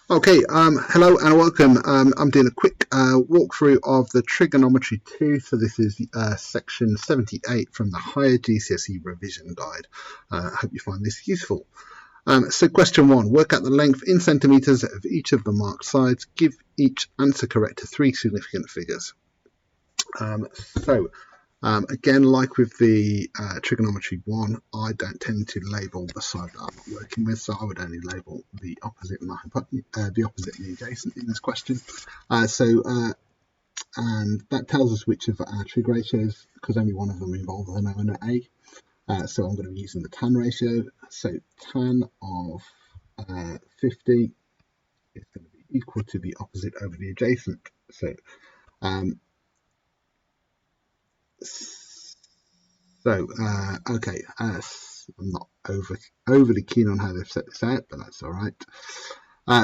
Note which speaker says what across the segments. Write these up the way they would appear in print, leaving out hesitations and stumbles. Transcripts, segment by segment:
Speaker 1: Okay, hello and welcome. I'm doing a quick walkthrough of the Trigonometry 2. So this is section 78 from the Higher GCSE Revision Guide. I hope you find this useful. So question 1, work out the length in centimetres of each of the marked sides. Give each answer correct to 3 significant figures. Again, like with the Trigonometry 1, I don't tend to label the side that I'm not working with, so I would only label the opposite and the opposite and the adjacent in this question. And that tells us which of our trig ratios, because only one of them involves an O and an A. So I'm going to be using the tan ratio. So tan of 50 is going to be equal to the opposite over the adjacent. I'm not overly keen on how they've set this out, but that's all right.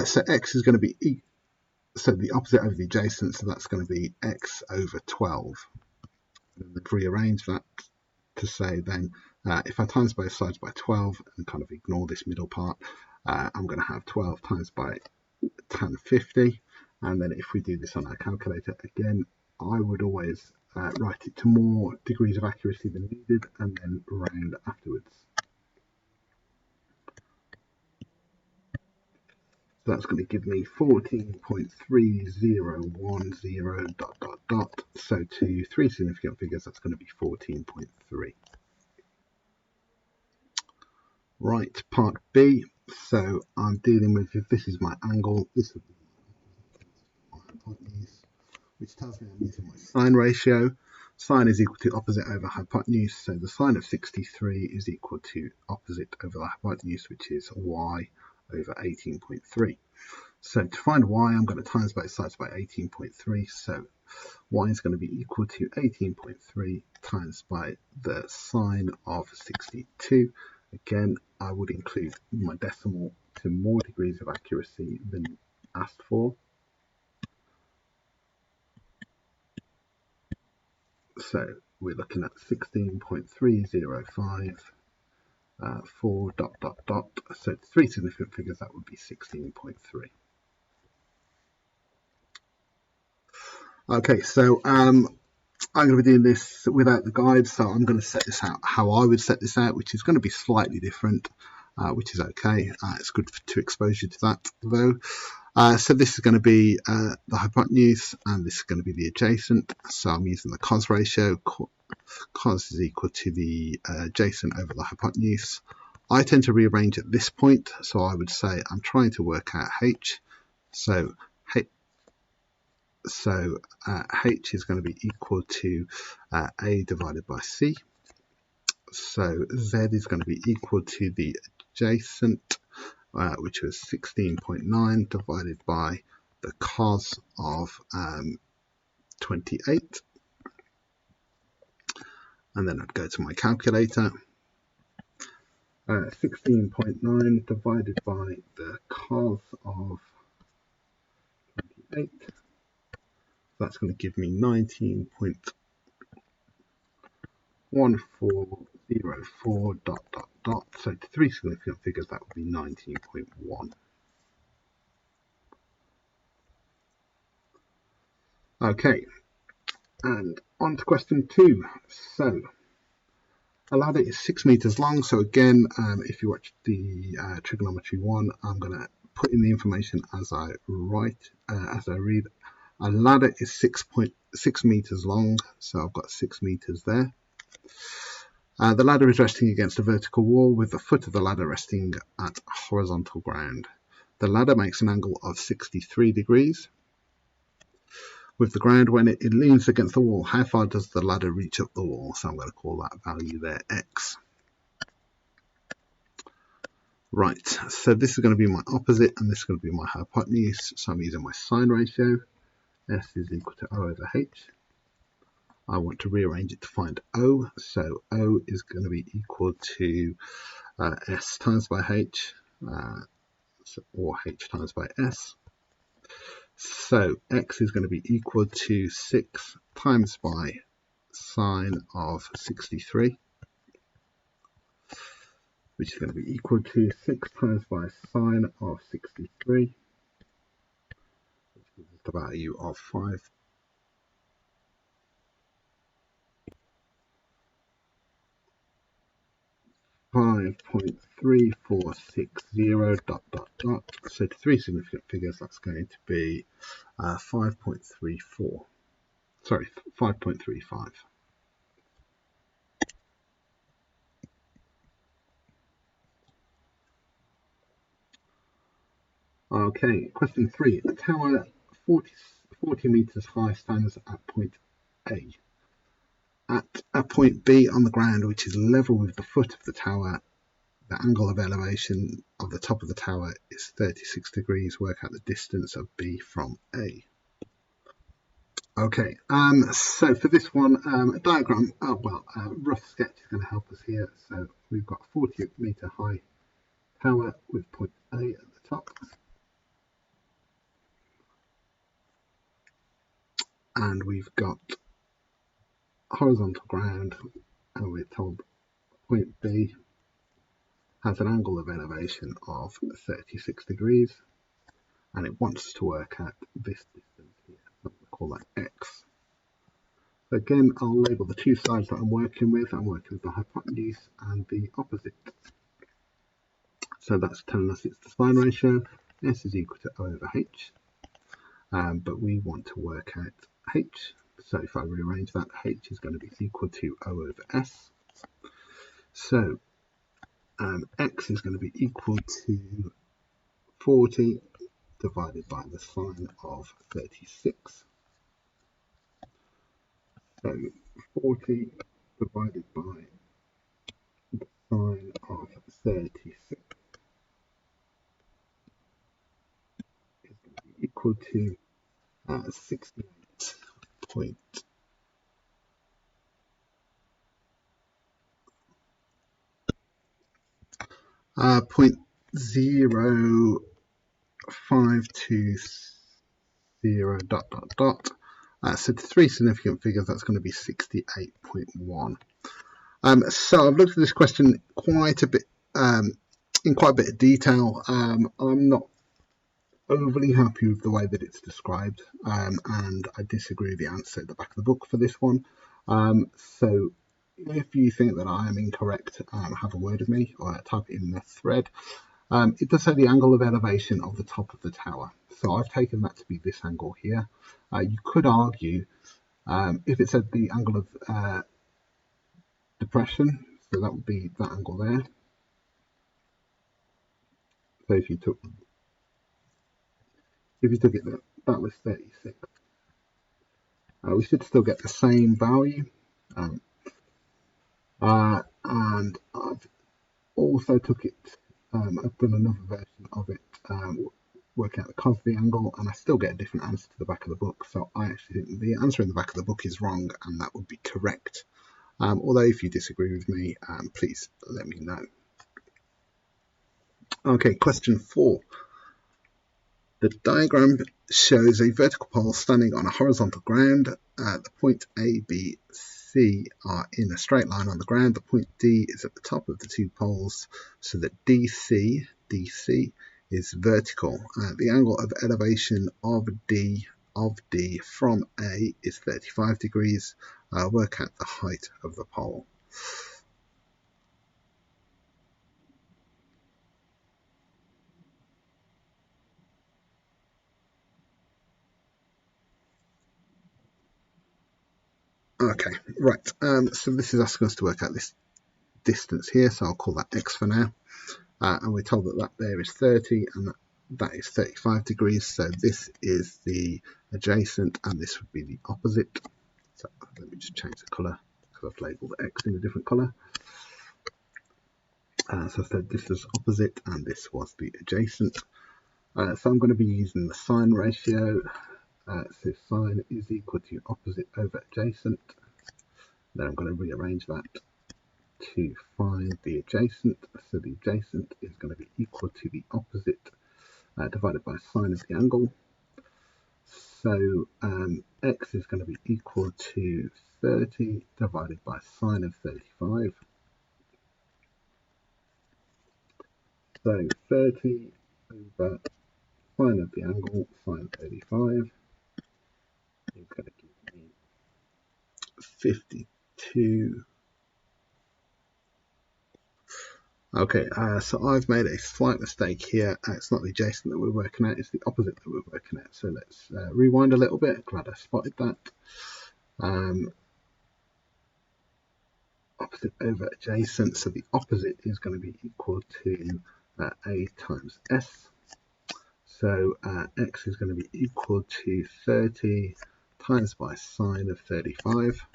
Speaker 1: So x is going to be so the opposite over the adjacent, so that's going to be x over 12. And then rearrange that to say then if I times both sides by 12 and kind of ignore this middle part, I'm going to have 12 times by tan 50. And then if we do this on our calculator again, I would always write it to more degrees of accuracy than needed and then round afterwards. So that's going to give me 14.3010 ... So to 3 significant figures, that's going to be 14.3. Right, part B. So I'm dealing with, if this is my angle, this would be my hypotenuse, which tells me I'm using my sine ratio. Sine is equal to opposite over hypotenuse, so the sine of 63 is equal to opposite over the hypotenuse, which is y over 18.3. So to find y, I'm going to times both sides by 18.3, so y is going to be equal to 18.3 times by the sine of 62. Again, I would include my decimal to more degrees of accuracy than asked for. So we're looking at 16.305 4 ... So 3 significant figures, that would be 16.3. Okay, so I'm going to be doing this without the guide, so I'm going to set this out how I would set this out, which is going to be slightly different, which is okay. It's good to expose you to that, though. So this is going to be the hypotenuse, and this is going to be the adjacent. So I'm using the cos ratio. Cos is equal to the adjacent over the hypotenuse. I tend to rearrange at this point, so I would say I'm trying to work out h. So h is going to be equal to a divided by c. So z is going to be equal to the adjacent, which was 16.9 divided by the cos of 28. And then I'd go to my calculator. 16.9 divided by the cos of 28. That's going to give me 19.1404 ... So to 3 significant figures, that would be 19.1. Okay, and on to question 2. So a ladder is 6 meters long. So again, if you watch the Trigonometry 1, I'm going to put in the information as I read. A ladder is 6.6 meters long, so I've got 6 meters there. The ladder is resting against a vertical wall with the foot of the ladder resting at horizontal ground. The ladder makes an angle of 63 degrees with the ground when it leans against the wall. How far does the ladder reach up the wall? So I'm going to call that value there x. Right, so this is going to be my opposite and this is going to be my hypotenuse. So I'm using my sine ratio. S is equal to O over H. I want to rearrange it to find O. So O is going to be equal to S times by H, or H times by S. So X is going to be equal to 6 times by sine of 63, which is going to be equal to 6 times by sine of 63. the value of 5.3460 dot dot dot. So to three significant figures, that's going to be 5.34. Sorry, 5.35. Okay, question 3. A tower 40 meters high stands at point A. At a point B on the ground, which is level with the foot of the tower, the angle of elevation of the top of the tower is 36 degrees. Work out the distance of B from A. Okay, so for this one, a diagram, a rough sketch is going to help us here. So we've got a 40 meter high tower with point A at the top. And we've got horizontal ground, and we're told point B has an angle of elevation of 36 degrees, and it wants us to work out this distance here. So we'll call that X. So again, I'll label the two sides that I'm working with. I'm working with the hypotenuse and the opposite. So that's telling us it's the spline ratio. S is equal to O over H. But we want to work out H. So if I rearrange that, H is going to be equal to O over S. So X is going to be equal to 40 divided by the sine of 36. So 40 divided by the sine of 36 is going to be equal to 68 point. Point 0.520 dot dot dot. So to three significant figures, that's going to be 68.1. So I've looked at this question quite a bit, in quite a bit of detail. I'm not overly happy with the way that it's described, and I disagree with the answer at the back of the book for this one. So if you think that I am incorrect, have a word with me or type it in the thread. It does say the angle of elevation of the top of the tower. So I've taken that to be this angle here. You could argue if it said the angle of depression, so that would be that angle there. So if you took it that was 36. We should still get the same value. And I've also took it, I've done another version of it, working out the cos of the angle, and I still get a different answer to the back of the book. So I actually think the answer in the back of the book is wrong, and that would be correct. Although if you disagree with me, please let me know. Okay, question 4. The diagram shows a vertical pole standing on a horizontal ground. The point A, B, C are in a straight line on the ground. The point D is at the top of the two poles, so that DC is vertical. The angle of elevation of D from A is 35 degrees. Work out the height of the pole. Okay, right. So this is asking us to work out this distance here, so I'll call that X for now. And we're told that there is 30 and that is 35 degrees. So this is the adjacent and this would be the opposite. So let me just change the colour because I've labelled X in a different colour. So I said this is opposite and this was the adjacent. So I'm going to be using the sine ratio. So sine is equal to opposite over adjacent. Then I'm going to rearrange that to find the adjacent. So the adjacent is going to be equal to the opposite divided by sine of the angle. So X is going to be equal to 30 divided by sine of 35. So 30 over sine of the angle, sine 35. 52. Okay, so I've made a slight mistake here. It's not the adjacent that we're working at, it's the opposite that we're working at. So let's rewind a little bit. Glad I spotted that. Opposite over adjacent, so the opposite is going to be equal to A times S. So X is going to be equal to 30 times by sine of 35.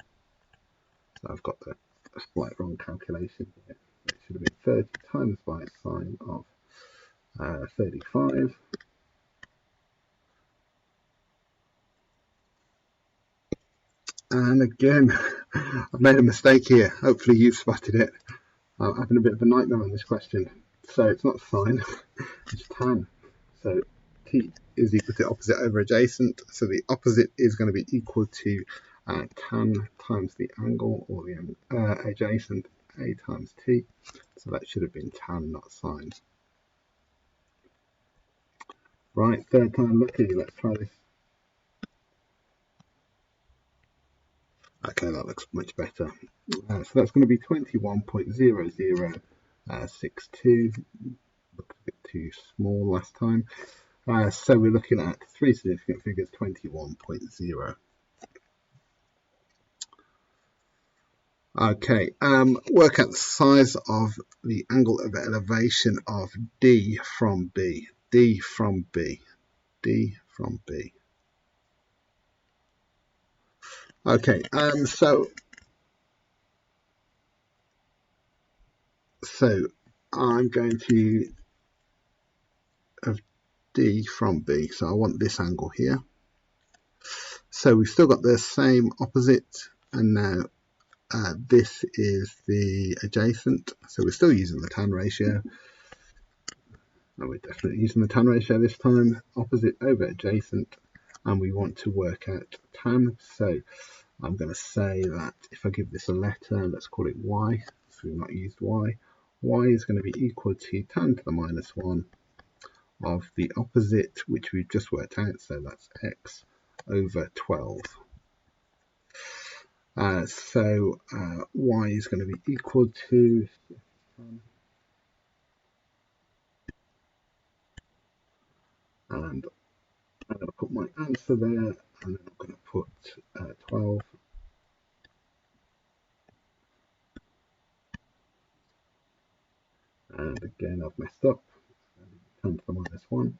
Speaker 1: So I've got a slight wrong calculation here. It should have been 30 times by sine of 35. And again, I've made a mistake here. Hopefully you've spotted it. I'm having a bit of a nightmare on this question. So it's not sine, it's tan. So t is equal to opposite over adjacent. So the opposite is going to be equal to tan times the angle, or the adjacent, a times t. So that should have been tan, not sine. Right, third time lucky. Let's try this. Okay, that looks much better. So that's going to be 21.0062. Looked a bit too small last time. So we're looking at three significant figures, 21.0. Okay, work out the size of the angle of elevation of D from B. D from B. D from B. Okay, so I'm going to have D from B. So I want this angle here. So we've still got the same opposite, and now this is the adjacent. So we're still using the tan ratio. And we're definitely using the tan ratio this time. Opposite over adjacent, and we want to work out tan. So I'm going to say that if I give this a letter, let's call it y, so we've not used y. Y is going to be equal to tan to the minus 1 of the opposite, which we've just worked out, so that's x over 12. So y is going to be equal to, and I'm going to put my answer there, and then I'm going to put 12. And again, I've messed up. 10 to the minus 1.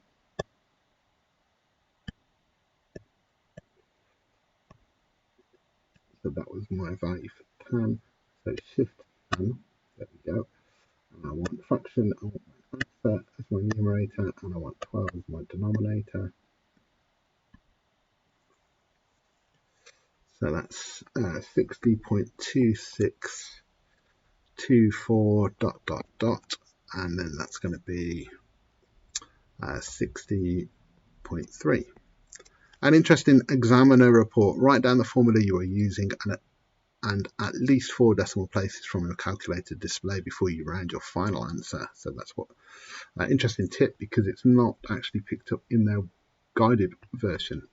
Speaker 1: So that was my value for tan. So shift tan, there we go. And I want fraction, I want my answer as my numerator, and I want 12 as my denominator. So that's 60.2624 dot dot dot, and then that's going to be 60.3. An interesting examiner report. Write down the formula you are using and at least 4 decimal places from your calculator display before you round your final answer. So that's what interesting tip, because it's not actually picked up in their guided version.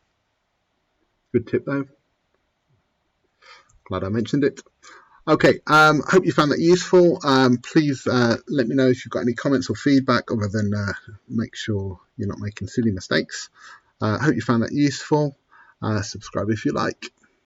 Speaker 1: Good tip though. Glad I mentioned it. Okay, hope you found that useful. Please let me know if you've got any comments or feedback, other than make sure you're not making silly mistakes. Hope you found that useful. Subscribe if you like.